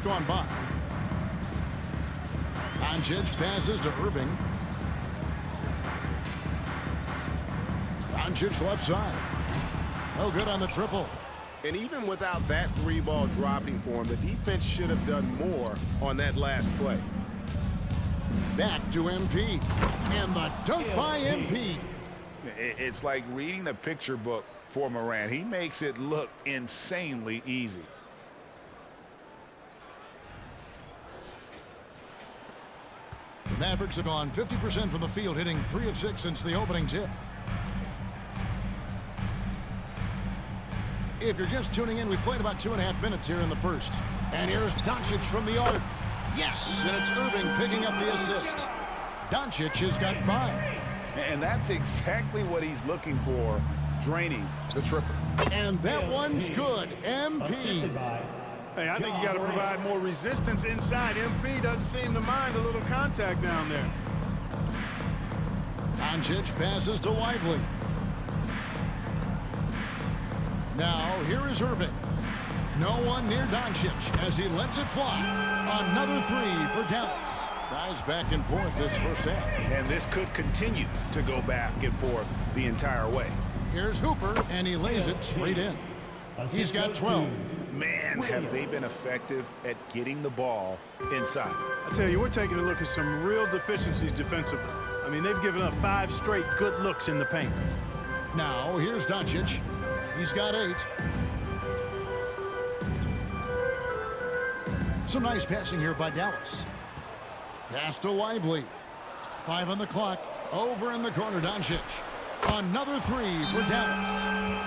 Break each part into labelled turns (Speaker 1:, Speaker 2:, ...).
Speaker 1: gone by. Doncic passes to Irving. Doncic left side. No good on the triple.
Speaker 2: And even without that three-ball dropping for him, the defense should have done more on that last play.
Speaker 1: Back to MP. And the dunk by MP.
Speaker 3: It's like reading a picture book for Morant. He makes it look insanely easy.
Speaker 1: The Mavericks have gone 50% from the field, hitting 3 of 6 since the opening tip. If you're just tuning in, we've played about 2.5 minutes here in the first. And here's Doncic from the arc. Yes, and it's Irving picking up the assist. Doncic has got 5.
Speaker 3: And that's exactly what he's looking for, draining the triple.
Speaker 1: And that one's good. MP.
Speaker 4: Hey, I think you got to provide more resistance inside. MP doesn't seem to mind a little contact down there.
Speaker 1: Doncic passes to Lively. Now, here is Irving. No one near Doncic as he lets it fly. Another 3 for Dallas. Guys back and forth this first half.
Speaker 3: And this could continue to go back and forth the entire way.
Speaker 1: Here's Hooper, and he lays it straight in. He's got 12.
Speaker 3: Man, have they been effective at getting the ball inside.
Speaker 4: I tell you, we're taking a look at some real deficiencies defensively. I mean, they've given up 5 straight good looks in the paint.
Speaker 1: Now, here's Doncic. He's got 8. Some nice passing here by Dallas. Pass to Lively. 5 on the clock. Over in the corner, Doncic. Another 3 for Dallas.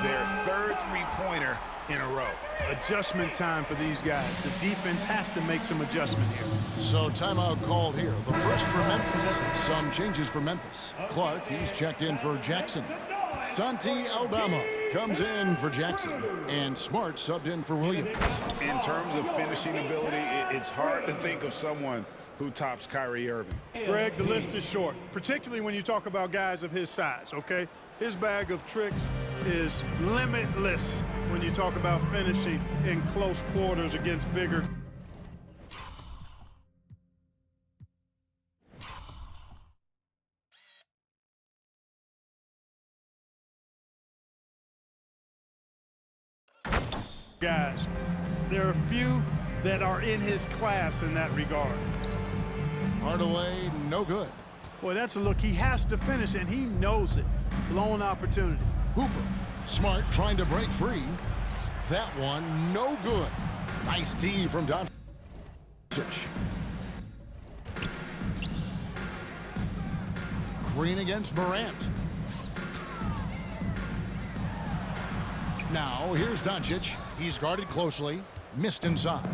Speaker 3: Their third three-pointer in a row.
Speaker 4: Adjustment time for these guys. The defense has to make some adjustment here.
Speaker 1: So timeout called here. The first for Memphis. Some changes for Memphis. Clark, he's checked in for Jackson. Santi Aldama comes in for Jackson. And Smart subbed in for Williams.
Speaker 3: In terms of finishing ability, it's hard to think of someone who tops Kyrie Irving.
Speaker 4: Greg, the list is short, particularly when you talk about guys of his size, okay? His bag of tricks is limitless when you talk about finishing in close quarters against bigger. Guys, there are a few that are in his class in that regard.
Speaker 1: Hardaway, no good.
Speaker 4: Boy, that's a look he has to finish, and he knows it. Blown opportunity.
Speaker 1: Hooper. Smart trying to break free. That one, no good. Nice D from Doncic. Green against Morant. Now, here's Doncic. He's guarded closely. Missed inside.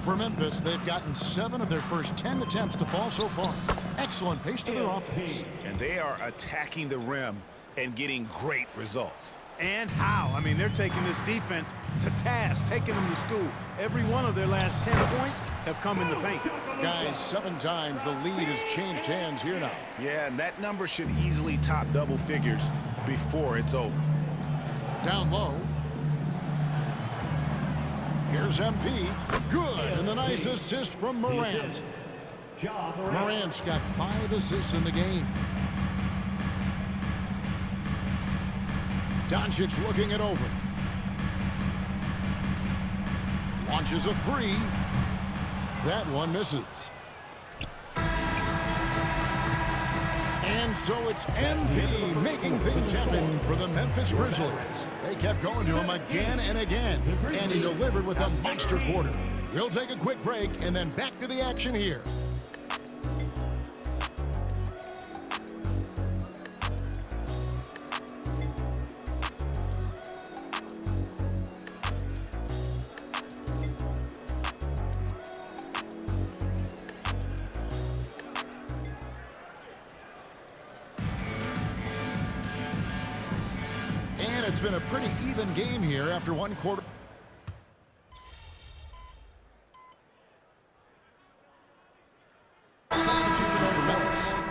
Speaker 1: For Memphis, they've gotten 7 of their first 10 attempts to fall so far. Excellent pace to their offense.
Speaker 3: And they are attacking the rim and getting great results.
Speaker 4: And how? I mean, they're taking this defense to task, taking them to school. Every one of their last 10 points have come in the paint.
Speaker 1: Guys, 7 times the lead has changed hands here now.
Speaker 3: Yeah, and that number should easily top double figures before it's over.
Speaker 1: Down low. Here's MP. Good. And the nice assist from Morant. Morant's got 5 assists in the game. Doncic looking it over. Launches a 3. That one misses. And so it's MP making things happen for the Memphis Grizzlies. They kept going to him again and again, and he delivered with a monster quarter. We'll take a quick break and then back to the action here. It's been a pretty even game here after one quarter.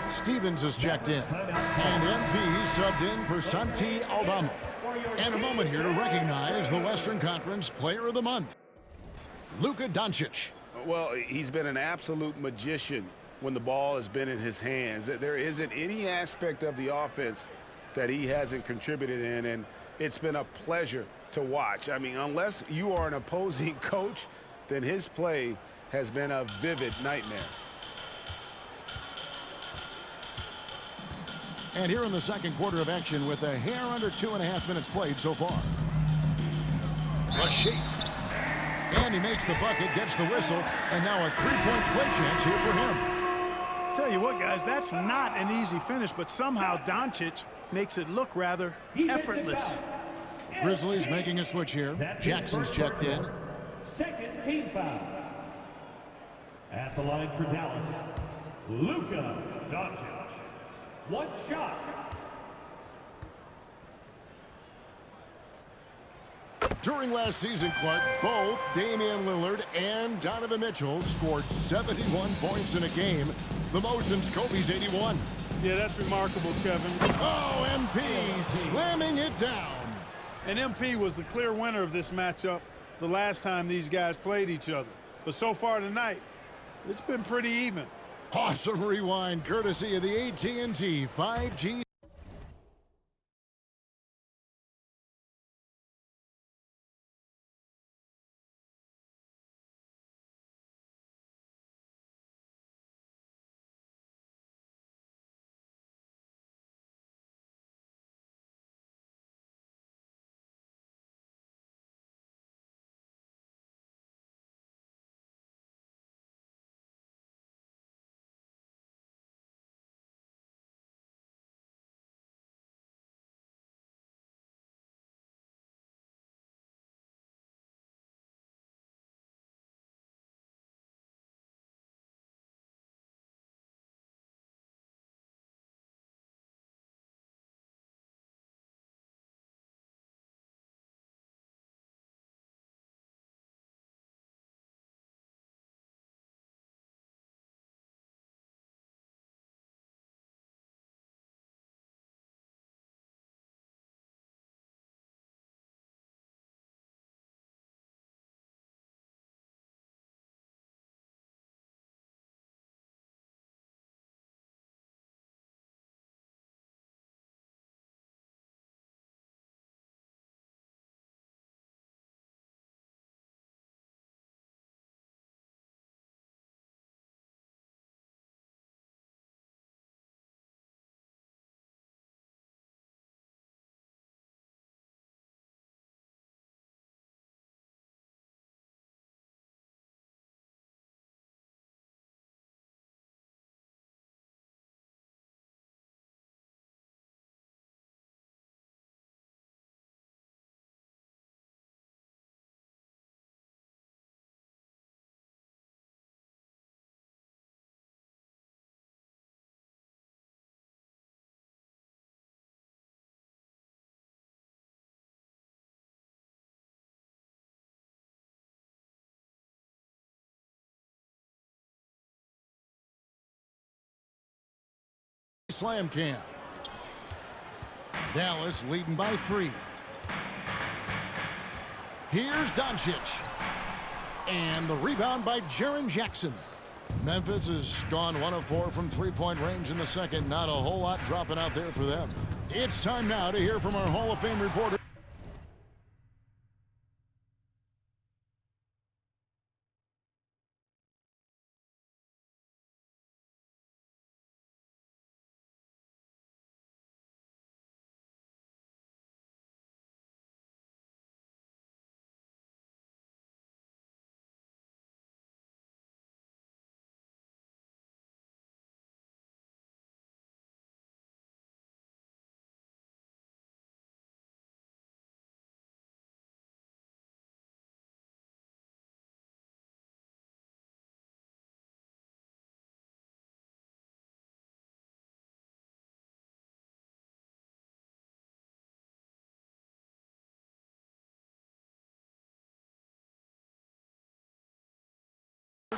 Speaker 1: Stevens is checked in. And MP subbed in for Santi Aldama. And a moment here to recognize the Western Conference Player of the Month, Luka Doncic.
Speaker 2: Well, he's been an absolute magician when the ball has been in his hands. There isn't any aspect of the offense that he hasn't contributed in, and it's been a pleasure to watch. I mean, unless you are an opposing coach, then his play has been a vivid nightmare.
Speaker 1: And here in the second quarter of action with a hair under 2.5 minutes played so far. A shake. And he makes the bucket, gets the whistle, and now a three-point play chance here for him.
Speaker 4: Tell you what, guys, that's not an easy finish, but somehow Doncic makes it look rather effortless.
Speaker 1: The Grizzlies making a switch here. Jackson's checked in.
Speaker 5: Second team foul. At the line for Dallas, Luka Doncic. One shot.
Speaker 1: During last season, Clark, both Damian Lillard and Donovan Mitchell scored 71 points in a game, the most since Kobe's 81.
Speaker 4: Yeah, that's remarkable, Kevin.
Speaker 1: Oh, MP slamming it down.
Speaker 4: And MP was the clear winner of this matchup the last time these guys played each other. But so far tonight, it's been pretty even.
Speaker 1: Awesome rewind, courtesy of the AT&T 5G. Slam cam. Dallas leading by 3. Here's Doncic. And the rebound by Jaren Jackson. Memphis has gone 1 of 4 from three-point range in the second. Not a whole lot dropping out there for them. It's time now to hear from our Hall of Fame reporter.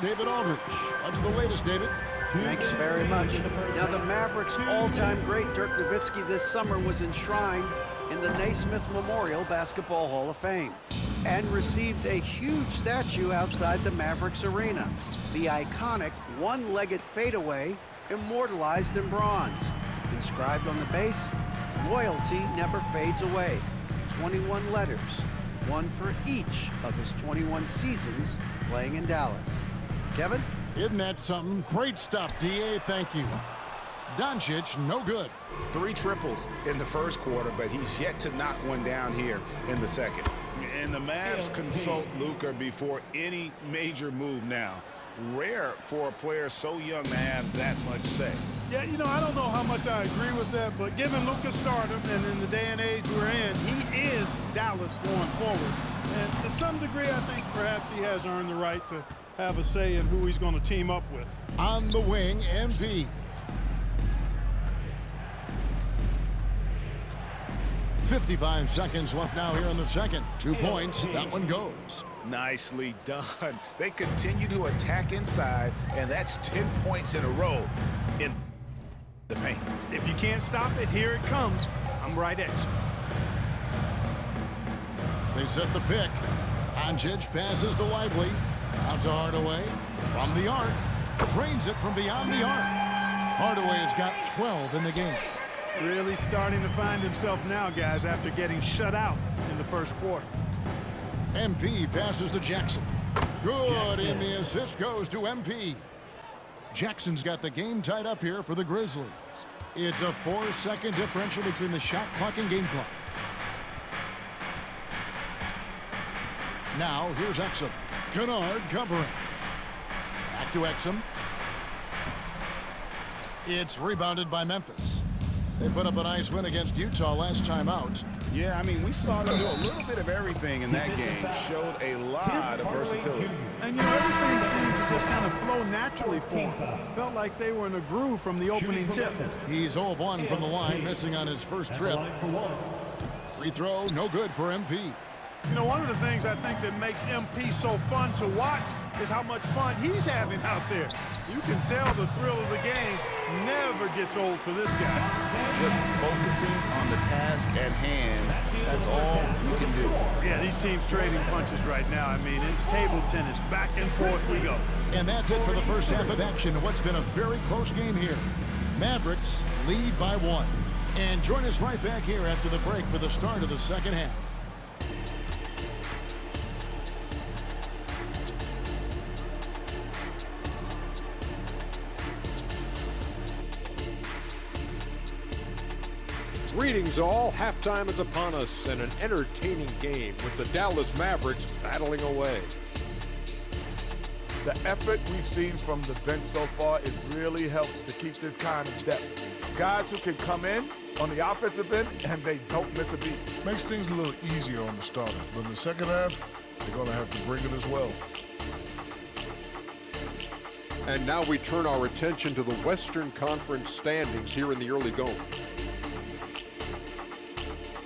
Speaker 1: David Aldridge. What's the latest, David?
Speaker 6: Thanks very much. Now, the Mavericks' all-time great Dirk Nowitzki this summer was enshrined in the Naismith Memorial Basketball Hall of Fame and received a huge statue outside the Mavericks Arena. The iconic one-legged fadeaway immortalized in bronze. Inscribed on the base, "Loyalty never fades away." 21 letters, one for each of his 21 seasons playing in Dallas. Kevin?
Speaker 1: Isn't that something? Great stuff, D.A. Thank you. Doncic, no good.
Speaker 2: 3 triples in the first quarter, but he's yet to knock one down here in the second.
Speaker 3: And the Mavs consult Luka before any major move now. Rare for a player so young to have that much say.
Speaker 4: Yeah, you know, I don't know how much I agree with that, but given Luka's stardom and in the day and age we're in, he is Dallas going forward. And to some degree, I think perhaps he has earned the right to have a say in who he's going to team up with.
Speaker 1: On the wing, MP. 55 seconds left now here in the second. 2 points. That one goes.
Speaker 3: Nicely done. They continue to attack inside, and that's 10 points in a row in the paint.
Speaker 4: If you can't stop it, here it comes. I'm right at you.
Speaker 1: They set the pick. Doncic passes to Lively. Out to Hardaway. From the arc. Drains it from beyond the arc. Hardaway has got 12 in the game.
Speaker 4: Really starting to find himself now, guys, after getting shut out in the first quarter.
Speaker 1: MP passes to Jackson. Good, and the assist goes to MP. Jackson's got the game tied up here for the Grizzlies. It's a 4-second differential between the shot clock and game clock. Now, here's Exum. Kennard covering. Back to Exum. It's rebounded by Memphis. They put up a nice win against Utah last time out.
Speaker 2: Yeah, I mean, we saw them do a little bit of everything in that game. Showed a lot of versatility.
Speaker 4: And, you know, everything seemed to just kind of flow naturally for him. Felt like they were in a groove from the opening tip.
Speaker 1: He's 0 of 1 from the line, missing on his first trip. Free throw, no good for MP.
Speaker 4: You know, one of the things I think that makes MP so fun to watch is how much fun he's having out there. You can tell the thrill of the game never gets old for this guy.
Speaker 2: Just focusing on the task at hand, that's all you can do.
Speaker 4: Yeah, these teams trading punches right now. I mean, it's table tennis. Back and forth we go.
Speaker 1: And that's it for the first half of action. What's been a very close game here. Mavericks lead by 1. And join us right back here after the break for the start of the second half.
Speaker 7: Greetings all, halftime is upon us and an entertaining game with the Dallas Mavericks battling away.
Speaker 8: The effort we've seen from the bench so far, it really helps to keep this kind of depth. Guys who can come in on the offensive end and they don't miss a beat.
Speaker 9: Makes things a little easier on the starters, but in the second half, they're going to have to bring it as well.
Speaker 7: And now we turn our attention to the Western Conference standings here in the early going.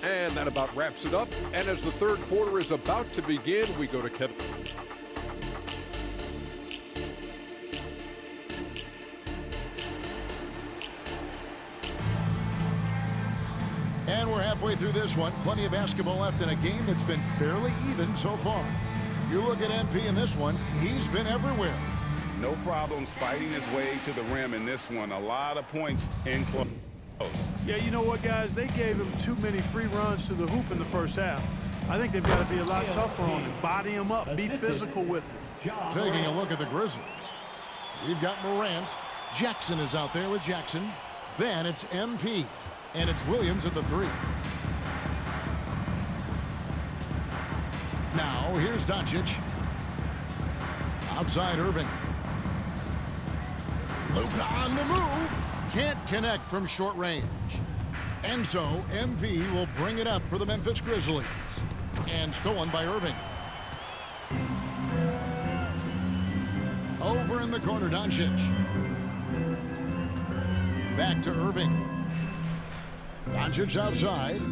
Speaker 7: And that about wraps it up. And as the third quarter is about to begin, we go to Kevin.
Speaker 1: And we're halfway through this one. Plenty of basketball left in a game that's been fairly even so far. You look at MP in this one, he's been everywhere.
Speaker 2: No problems fighting his way to the rim in this one. A lot of points in close.
Speaker 4: Yeah, you know what, guys? They gave him too many free runs to the hoop in the first half. I think they've got to be a lot tougher on him. Body him up. Be physical with him.
Speaker 1: Taking a look at the Grizzlies. We've got Morant. Jackson is out there with Jackson. Then it's MP. And it's Williams at the 3. Now, here's Doncic. Outside Irving. Luka on the move. Can't connect from short range. And so MP will bring it up for the Memphis Grizzlies. And stolen by Irving. Over in the corner, Doncic. Back to Irving. Doncic outside.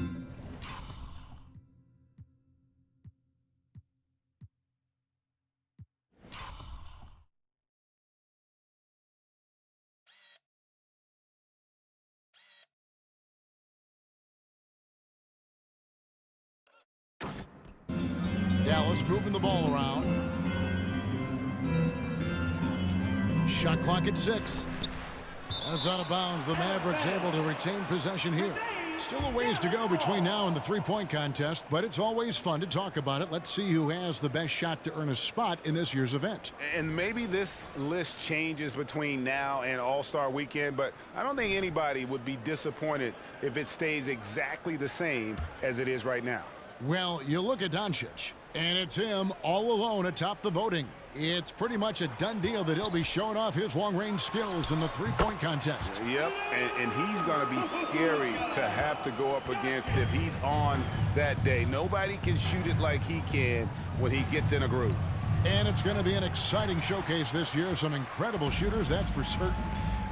Speaker 1: Dallas moving the ball around. Shot clock at 6. And it's out of bounds. The Mavericks able to retain possession here. Still a ways to go between now and the three-point contest, but it's always fun to talk about it. Let's see who has the best shot to earn a spot in this year's event.
Speaker 2: And maybe this list changes between now and All-Star Weekend, but I don't think anybody would be disappointed if it stays exactly the same as it is right now.
Speaker 1: Well, you look at Doncic, and it's him all alone atop the voting. It's pretty much a done deal that he'll be showing off his long-range skills in the three-point contest.
Speaker 2: Yep, and he's going to be scary to have to go up against if he's on that day. Nobody can shoot it like he can when he gets in a groove.
Speaker 1: And it's going to be an exciting showcase this year. Some incredible shooters, that's for certain.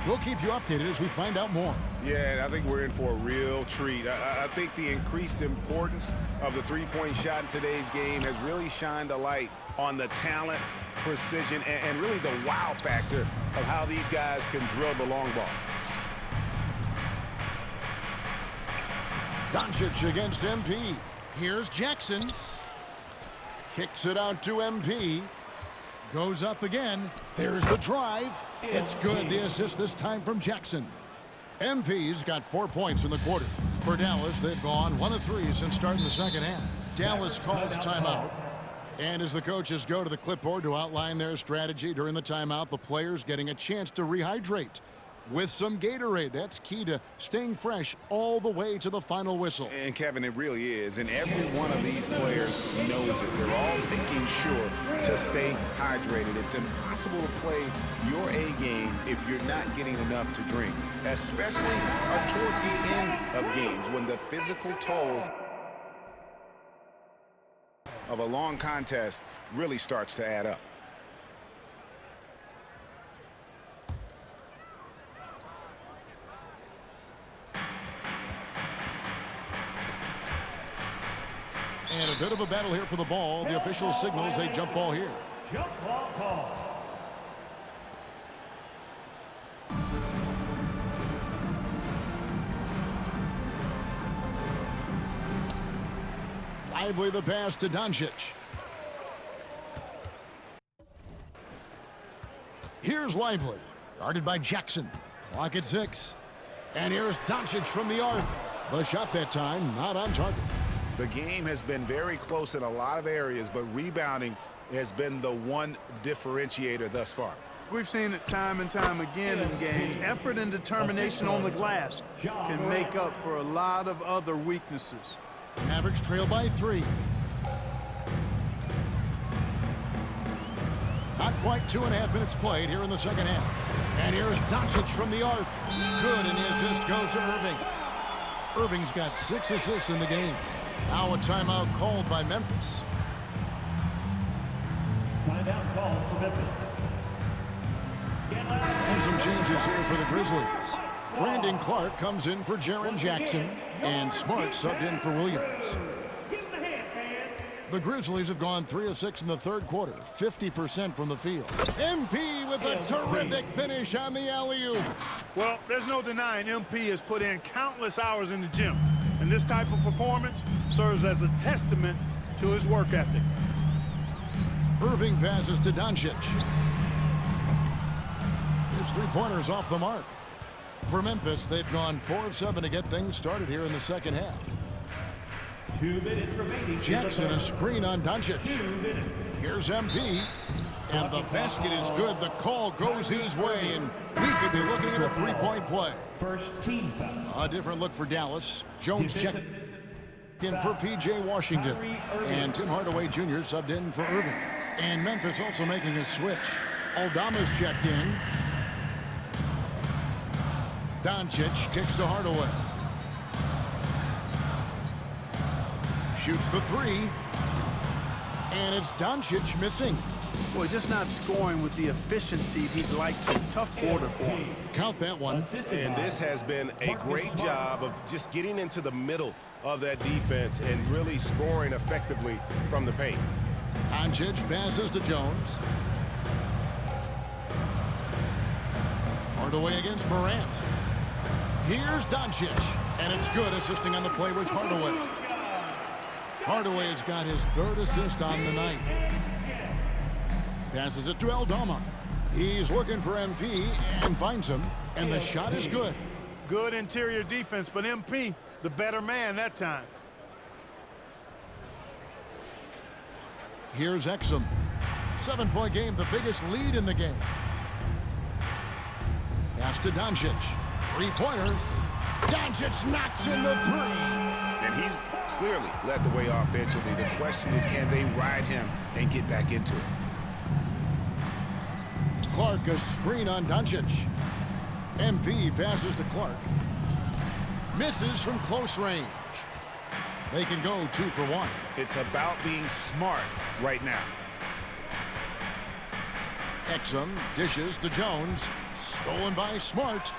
Speaker 1: We'll keep you updated as we find out more.
Speaker 2: Yeah, I think we're in for a real treat. I think the increased importance of the three-point shot in today's game has really shined a light on the talent, precision, and really the wow factor of how these guys can drill the long ball.
Speaker 1: Doncic against MP. Here's Jackson. Kicks it out to MP. Goes up again. There's the drive. It's good. The assist this time from Jackson. MP's got 4 points in the quarter. For Dallas, they've gone 1 of 3 since starting the second half. Dallas calls timeout. And as the coaches go to the clipboard to outline their strategy during the timeout, the players getting a chance to rehydrate with some Gatorade. That's key to staying fresh all the way to the final whistle.
Speaker 2: And Kevin, it really is. And every one of these players knows it. They're all making sure to stay hydrated. It's impossible to play your A game if you're not getting enough to drink, especially towards the end of games when the physical toll of a long contest really starts to add up.
Speaker 1: And a bit of a battle here for the ball. The official signals a jump ball here.
Speaker 5: Jump ball call.
Speaker 1: Lively the pass to Doncic. Here's Lively. Guarded by Jackson. Clock at 6. And here's Doncic from the arc. The shot that time not on target.
Speaker 2: The game has been very close in a lot of areas, but rebounding has been the one differentiator thus far.
Speaker 4: We've seen it time and time again in games. Effort and determination on the glass can make up for a lot of other weaknesses.
Speaker 1: Mavericks trail by 3. Not quite 2.5 minutes played here in the second half. And here's Doncic from the arc. Good, and the assist goes to Irving. Irving's got 6 assists in the game. Now a timeout called by Memphis.
Speaker 5: Timeout called for Memphis.
Speaker 1: And some changes here for the Grizzlies. Brandon Clark comes in for Jaren Jackson, and Smart subbed in for Williams. The Grizzlies have gone 3 of 6 in the third quarter, 50% from the field. MP with a terrific finish on the alley-oop.
Speaker 4: Well, there's no denying MP has put in countless hours in the gym, and this type of performance serves as a testament to his work ethic.
Speaker 1: Irving passes to Doncic. His three-pointers off the mark. For Memphis, they've gone 4 of 7 to get things started here in the second half.
Speaker 5: 2 minutes remaining.
Speaker 1: Jackson, a screen on Doncic.
Speaker 5: 2 minutes.
Speaker 1: Here's MP. And the basket is good. The call goes his way, and we could be looking at a three-point play.
Speaker 5: First team foul.
Speaker 1: A different look for Dallas. Jones checked in for P.J. Washington. And Tim Hardaway Jr. subbed in for Irving. And Memphis also making a switch. Aldama's checked in. Doncic kicks to Hardaway. Shoots the 3. And it's Doncic missing.
Speaker 4: Boy, just not scoring with the efficiency he'd like to. Tough quarter for him.
Speaker 1: Count that one.
Speaker 2: And this has been a great job of just getting into the middle of that defense and really scoring effectively from the paint.
Speaker 1: Doncic passes to Jones. Hardaway against Morant. Here's Doncic. And it's good, assisting on the play with Hardaway. Hardaway's got his 3rd assist on the night. Passes it to Aldama. He's looking for MP and finds him, and the shot is good.
Speaker 4: Good interior defense, but MP, the better man that time.
Speaker 1: Here's Exum. 7-point game, the biggest lead in the game. Pass to Doncic. Three-pointer. Doncic knocks in the 3.
Speaker 2: And he's clearly led the way offensively. The question is, can they ride him and get back into it?
Speaker 1: Clark, a screen on Doncic. MP passes to Clark. Misses from close range. They can go 2 for 1.
Speaker 2: It's about being smart right now.
Speaker 1: Exum dishes to Jones. Stolen by Smart.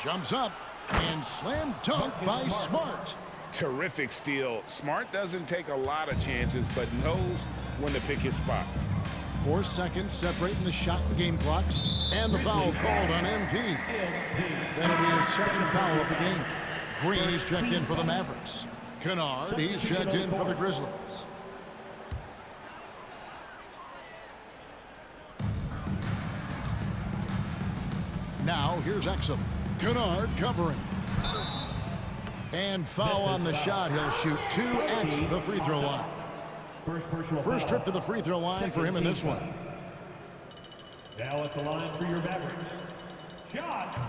Speaker 1: Jumps up and slam dunk by Smart.
Speaker 2: Terrific steal. Smart doesn't take a lot of chances, but knows when to pick his spot.
Speaker 1: 4 seconds separating the shot and game clocks. And the foul called on MP. That'll be his 2nd foul of the game. Green is checked in for the Mavericks. Kennard, he's checked in for the Grizzlies. Now here's Exum. Kennard covering. And foul on the shot. He'll shoot 2 at the free throw line. First trip to the free throw line for him in this one.
Speaker 5: Now at the line for your Mavericks.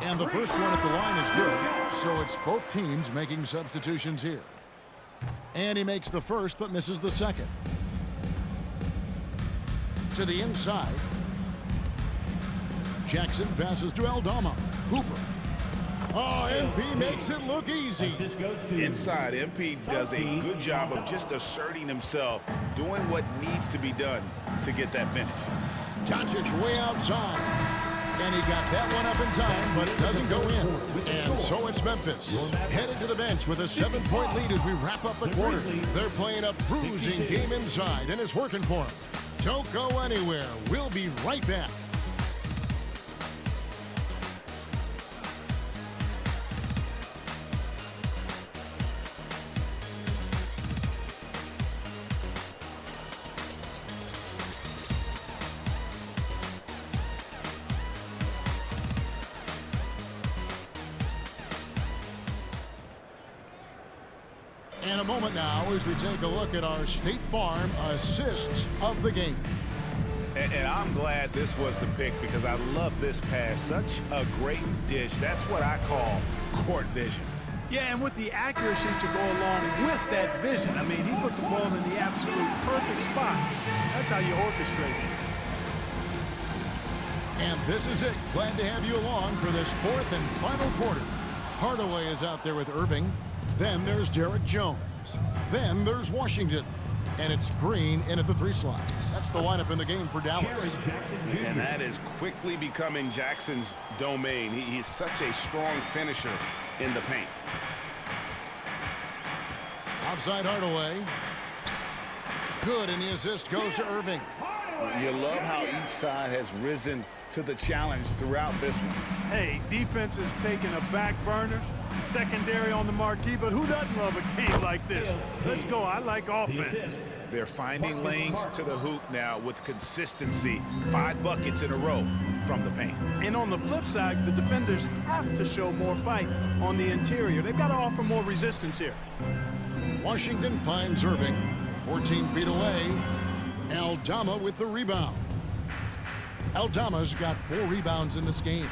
Speaker 1: And the first one at the line is good. So it's both teams making substitutions here. And he makes the first but misses the second. To the inside. Jackson passes to Aldama. Hooper. Oh, MP makes it look easy.
Speaker 2: Inside, MP does a good job of just asserting himself, doing what needs to be done to get that finish.
Speaker 1: Doncic way outside. And he got that one up in time, but it doesn't go in. And so it's Memphis. Headed to the bench with a 7-point lead as we wrap up the quarter. They're playing a bruising game inside, and it's working for them. Don't go anywhere. We'll be right back. In a moment now as we take a look at our State Farm assists of the game.
Speaker 2: And I'm glad this was the pick because I love this pass. Such a great dish. That's what I call court vision.
Speaker 4: Yeah, and with the accuracy to go along with that vision. I mean, he put the ball in the absolute perfect spot. That's how you orchestrate it.
Speaker 1: And this is it. Glad to have you along for this 4th and final quarter. Hardaway is out there with Irving. Then there's Derek Jones. Then there's Washington. And it's Green in at the 3 slot. That's the lineup in the game for Dallas.
Speaker 2: And that is quickly becoming Jackson's domain. He's such a strong finisher in the paint.
Speaker 1: Outside Hardaway. Good, and the assist goes to Irving.
Speaker 2: You love how each side has risen to the challenge throughout this one.
Speaker 4: Hey, defense is taking a back burner. Secondary on the marquee, but who doesn't love a game like this? Let's go. I like offense.
Speaker 2: They're finding lanes to the hoop now with consistency. 5 buckets in a row from the paint.
Speaker 4: And on the flip side, the defenders have to show more fight on the interior. They've got to offer more resistance here.
Speaker 1: Washington finds Irving 14 feet away. Aldama with the rebound. Aldama's got 4 rebounds in this game.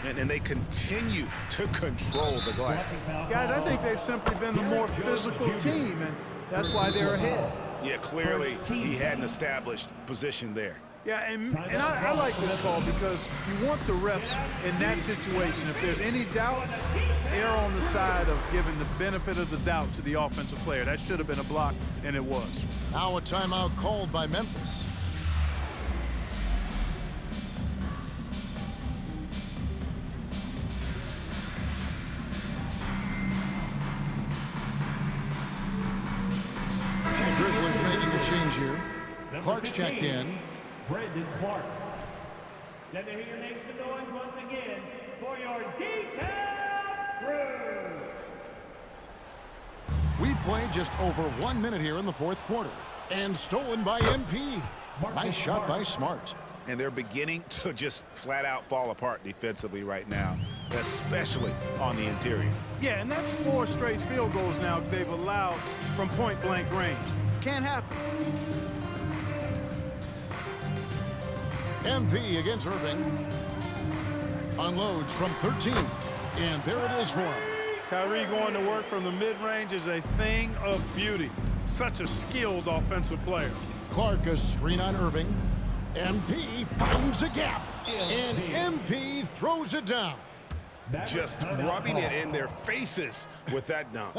Speaker 2: And they continue to control the glass.
Speaker 4: Guys, I think they've simply been the more physical team, and that's why they're ahead.
Speaker 2: Yeah, clearly he had an established position there.
Speaker 4: Yeah, and I like this call because you want the refs in that situation. If there's any doubt, err on the side of giving the benefit of the doubt to the offensive player. That should have been a block, and it was.
Speaker 1: Now a timeout called by Memphis. The Grizzlies making a change here. Clark's checked in.
Speaker 5: Brandon Clark. Let me hear your names and noise once again for your detailed crew.
Speaker 1: We play just over 1 minute here in the fourth quarter. And stolen by MP. Nice shot by Smart.
Speaker 3: And they're beginning to just flat out fall apart defensively right now, especially on the interior.
Speaker 4: Yeah, and that's 4 straight field goals now they've allowed from point-blank range. Can't happen.
Speaker 1: MP against Irving. Unloads from 13. And there it is for him.
Speaker 4: Kyrie going to work from the mid-range is a thing of beauty. Such a skilled offensive player.
Speaker 1: Clark a screen on Irving. MP finds a gap. And MP throws it down.
Speaker 2: Just rubbing it in their faces with that dunk.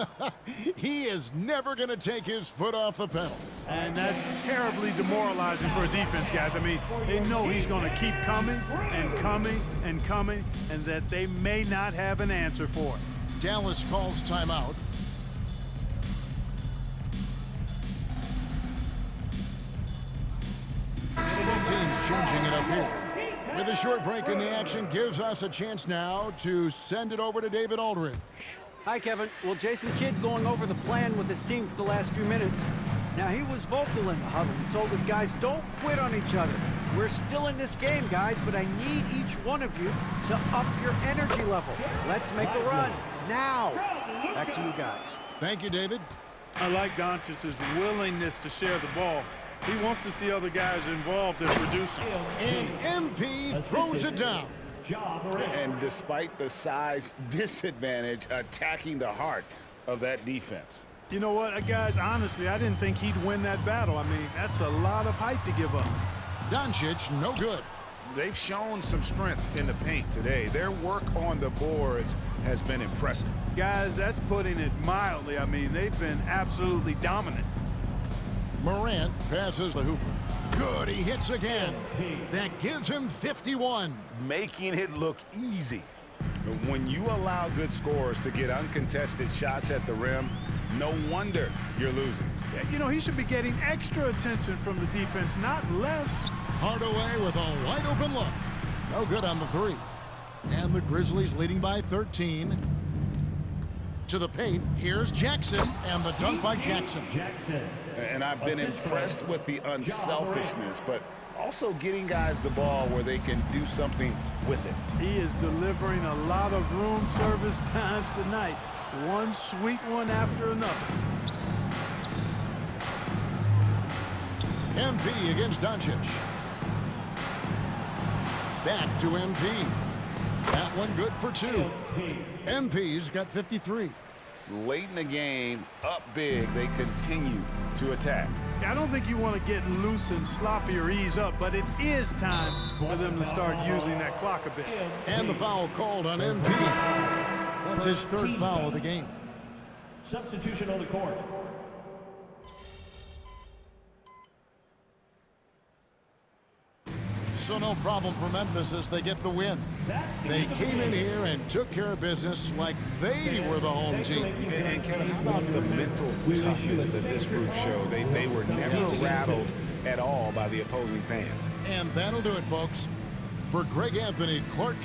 Speaker 1: He is never going to take his foot off the pedal.
Speaker 4: And that's terribly demoralizing for a defense, guys. I mean, they know he's going to keep coming and coming and coming, and that they may not have an answer for it.
Speaker 1: Dallas calls timeout. So the team's changing it up here. With a short break in the action, gives us a chance now to send it over to David Aldridge.
Speaker 6: Hi, Kevin. Well, Jason Kidd going over the plan with his team for the last few minutes. Now, he was vocal in the huddle. He told his guys, don't quit on each other. We're still in this game, guys, but I need each one of you to up your energy level. Let's make a run now. Back to you guys.
Speaker 1: Thank you, David.
Speaker 4: I like Doncic's willingness to share the ball. He wants to see other guys involved in producing.
Speaker 1: And MP throws it down.
Speaker 2: And despite the size disadvantage, attacking the heart of that defense.
Speaker 4: You know what, guys, honestly, I didn't think he'd win that battle. I mean, that's a lot of height to give up.
Speaker 1: Doncic, no good.
Speaker 3: They've shown some strength in the paint today. Their work on the boards has been impressive.
Speaker 4: Guys, that's putting it mildly. I mean, they've been absolutely dominant.
Speaker 1: Morant passes the Hooper. Good, he hits again. That gives him 51.
Speaker 2: Making it look easy. When you allow good scorers to get uncontested shots at the rim, no wonder you're losing.
Speaker 4: Yeah, you know, he should be getting extra attention from the defense, not less.
Speaker 1: Hardaway with a wide open look. No good on the 3. And the Grizzlies leading by 13. To the paint, here's Jackson, and the dunk by Jackson.
Speaker 2: And I've been impressed with the unselfishness, but also getting guys the ball where they can do something with it.
Speaker 4: He is delivering a lot of room service times tonight. One sweet one after another.
Speaker 1: MP against Doncic. Back to MP. That one good for 2. MP's got 53.
Speaker 2: Late in the game, up big, they continue to attack.
Speaker 4: I don't think you want to get loose and sloppy or ease up, but it is time for them to start using that clock a bit.
Speaker 1: And the foul called on MP. That's his 3rd foul of the game.
Speaker 5: Substitution on the court.
Speaker 1: So no problem for Memphis as they get the win. They came in here and took care of business like they were the home team.
Speaker 2: And Kevin, how about the mental toughness that this group showed? They were never rattled at all by the opposing fans.
Speaker 1: And that'll do it, folks. For Greg Anthony, Clark.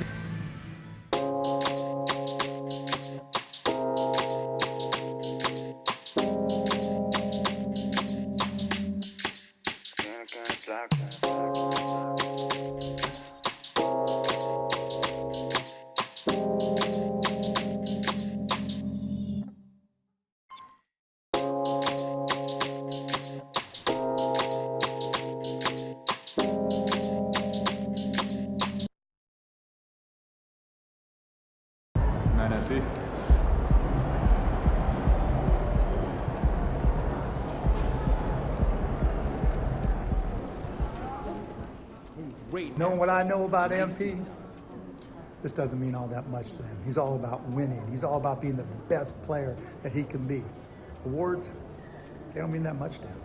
Speaker 10: Knowing what I know about MP, this doesn't mean all that much to him. He's all about winning. He's all about being the best player that he can be. Awards, they don't mean that much to him.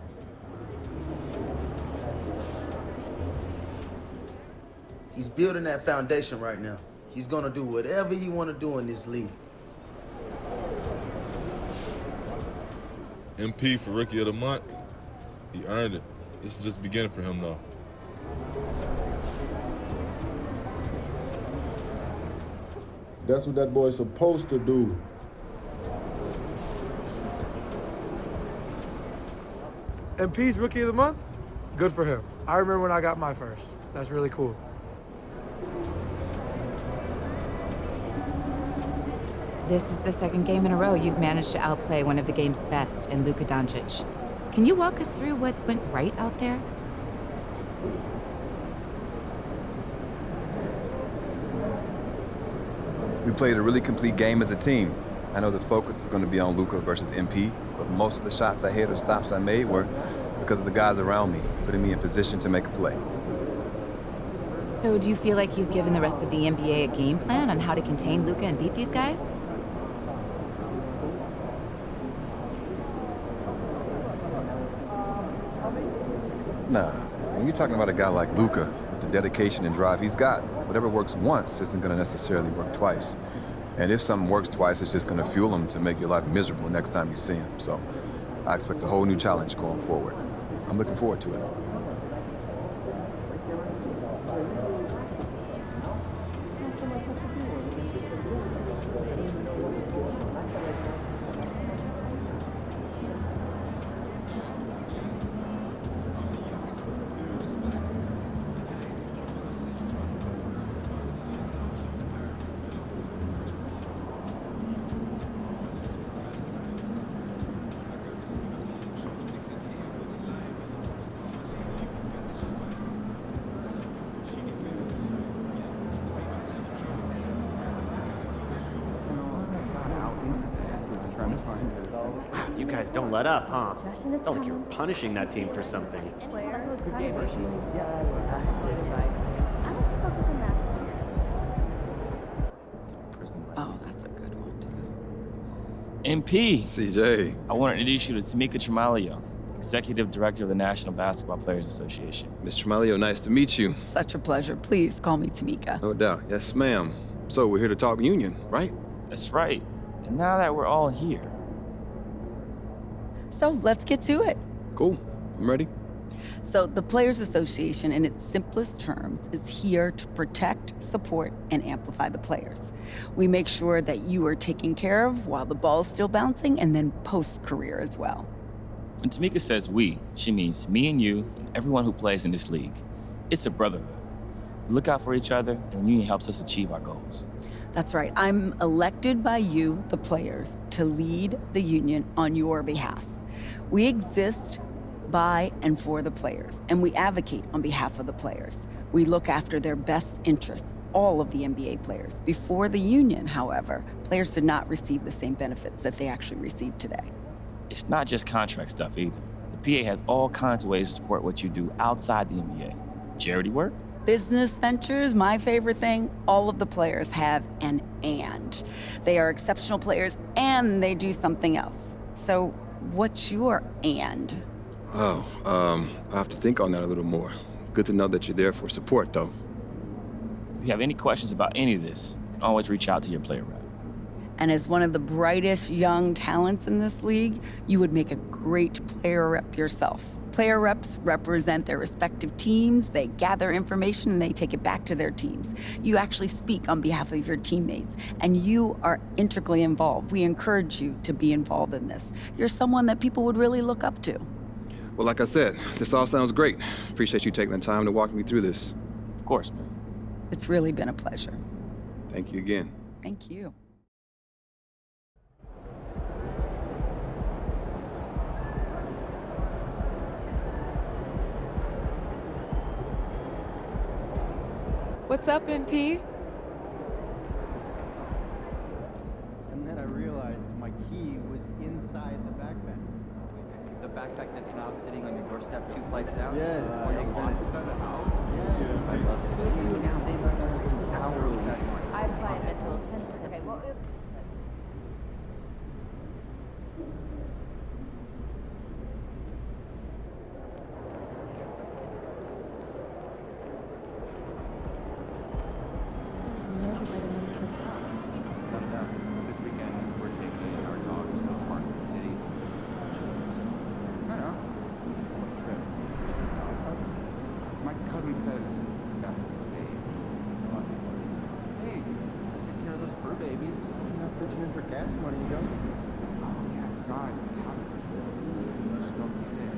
Speaker 11: He's building that foundation right now. He's going to do whatever he want to do in this league.
Speaker 12: MP for Rookie of the Month, he earned it. This is just beginning for him, though.
Speaker 13: That's what that boy's supposed to do. MP's Rookie of the Month? Good for him. I remember when I got my first. That's really cool.
Speaker 14: This is the second game in a row you've managed to outplay one of the game's best in Luka Doncic. Can you walk us through what went right out there?
Speaker 15: We played a really complete game as a team. I know the focus is going to be on Luka versus MP, but most of the shots I hit or stops I made were because of the guys around me, putting me in position to make a play.
Speaker 14: So do you feel like you've given the rest of the NBA a game plan on how to contain Luka and beat these guys?
Speaker 15: Nah, when you're talking about a guy like Luka, with the dedication and drive he's got, whatever works once isn't going to necessarily work twice. And if something works twice, it's just going to fuel him to make your life miserable next time you see him. So I expect a whole new challenge going forward. I'm looking forward to it.
Speaker 16: You guys don't let up, huh? Felt like you were punishing that team for something.
Speaker 17: Oh, that's a good one, too.
Speaker 18: MP.
Speaker 15: CJ.
Speaker 18: I want to introduce you to Tamika Tremalio, Executive Director of the National Basketball Players Association.
Speaker 15: Ms. Tremalio, nice to meet you.
Speaker 17: Such a pleasure. Please call me Tamika.
Speaker 15: No doubt. Yes, ma'am. So we're here to talk union, right?
Speaker 18: That's right. And now that we're all here.
Speaker 17: So let's get to it.
Speaker 15: Cool. I'm ready.
Speaker 17: So the Players Association, in its simplest terms, is here to protect, support, and amplify the players. We make sure that you are taken care of while the ball's still bouncing, and then post-career as well.
Speaker 18: When Tamika says we, she means me and you and everyone who plays in this league. It's a brotherhood. We look out for each other, and the union helps us achieve our goals.
Speaker 17: That's right. I'm elected by you, the players, to lead the union on your behalf. We exist by and for the players, and we advocate on behalf of the players. We look after their best interests, all of the NBA players. Before the union, however, players did not receive the same benefits that they actually receive today.
Speaker 18: It's not just contract stuff either. The PA has all kinds of ways to support what you do outside the NBA. Charity work?
Speaker 17: Business ventures, my favorite thing, all of the players have an and. They are exceptional players and they do something else. So what's your and?
Speaker 15: Oh, I have to think on that a little more. Good to know that you're there for support, though.
Speaker 18: If you have any questions about any of this, you can always reach out to your player rep.
Speaker 17: And as one of the brightest young talents in this league, you would make a great player rep yourself. Player reps represent their respective teams, they gather information, and they take it back to their teams. You actually speak on behalf of your teammates, and you are integrally involved. We encourage you to be involved in this. You're someone that people would really look up to.
Speaker 15: Well, like I said, this all sounds great. Appreciate you taking the time to walk me through this.
Speaker 18: Of course, man.
Speaker 17: It's really been a pleasure.
Speaker 15: Thank you again.
Speaker 17: Thank you.
Speaker 19: What's up, MP?
Speaker 20: And then I realized my key was inside the backpack.
Speaker 21: The backpack that's now sitting on your doorstep 2 flights down?
Speaker 20: Yes.
Speaker 21: Or your locked inside the house?
Speaker 20: Yeah.
Speaker 21: I love it. Hours.
Speaker 22: I applied mental attention. Okay, well,
Speaker 21: This weekend, we're taking our dog to a park in the city. I don't know. What trip? My cousin says it's the best of the state. Hey, take care of those fur babies.
Speaker 20: You're not pitching in for gas money, you don't?
Speaker 21: Oh, yeah, I forgot. Just don't get it.